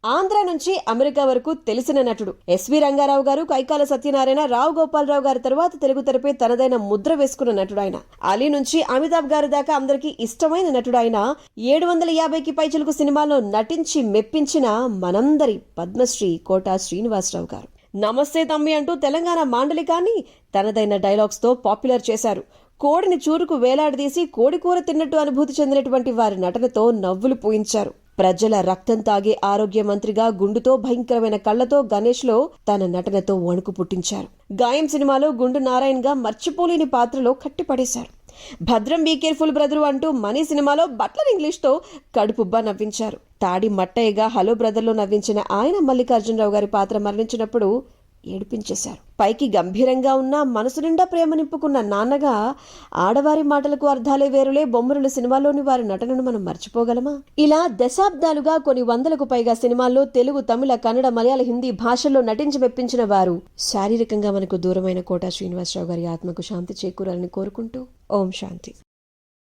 ఆంధ్ర నుంచి అమెరికా వరకు తెలిసిన నటుడు. ఎస్వి రంగారావు గారు, కైకాల సత్యనారాయణ, రావు గోపాలరావు గారి తర్వాత తెలుగు తెరపై తనదైన ముద్ర వేసుకున్న నటుడు ఆయన. అలీ నుంచి అమితాబ్ గారి దాకా అందరికీ ఇష్టమైన నటుడు ఆయన. 750కి పైచిలుకు సినిమాల్లో నటించి మెప్పించిన మనందరి పద్మశ్రీ కోటా శ్రీనివాసరావు గారు. నమస్తే తమ్మి అంటూ తెలంగాణ మాండలికాన్ని తనదైన డైలాగ్స్ తో పాపులర్ చేశారు. కోడిని చూరుకు వేలాడదీసి కోడికూర తిన్నట్టు అనుభూతి చెందినటువంటి వారి నటనతో నవ్వులు పూయించారు. ప్రజల రక్తం తాగే ఆరోగ్య మంత్రిగా గుండుతో భయంకరమైన కళ్లతో గణేష్ లో తన నటనతో వణుకు పుట్టించారు. గాయం సినిమాలో గుండు నారాయణ్ గా మర్చిపోలేని పాత్రలో కట్టిపడేశారు. భద్రం బీ కేర్ఫుల్ బ్రదరు అంటూ మనీ సినిమాలో బట్లర్ ఇంగ్లీష్ తో కడుపుబ్బా నవ్వించారు. తాడి మట్టయ్యగా హలో బ్రదర్ లో నవ్వించిన ఆయన మల్లికార్జునరావు గారి పాత్ర మరణించినప్పుడు ఏడిపించేశారు. పైకి గంభీరంగా ఉన్న మనసు నిండా ప్రేమ నింపుకున్న నాన్నగా ఆడవారి మాటలకు అర్థాలే వేరులే బొమ్మరుల సినిమాలోని వారి నటనను మనం మర్చిపోగలమా? ఇలా దశాబ్దాలుగా కొన్ని వందలకు పైగా సినిమాల్లో తెలుగు, తమిళ, కన్నడ, మలయాళ, హిందీ భాషల్లో నటించి మెప్పించిన వారు శారీరకంగా మనకు దూరమైన కోటా శ్రీనివాసరావు గారి ఆత్మకు శాంతి చేకూరాలని కోరుకుంటూ ఓం శాంతి.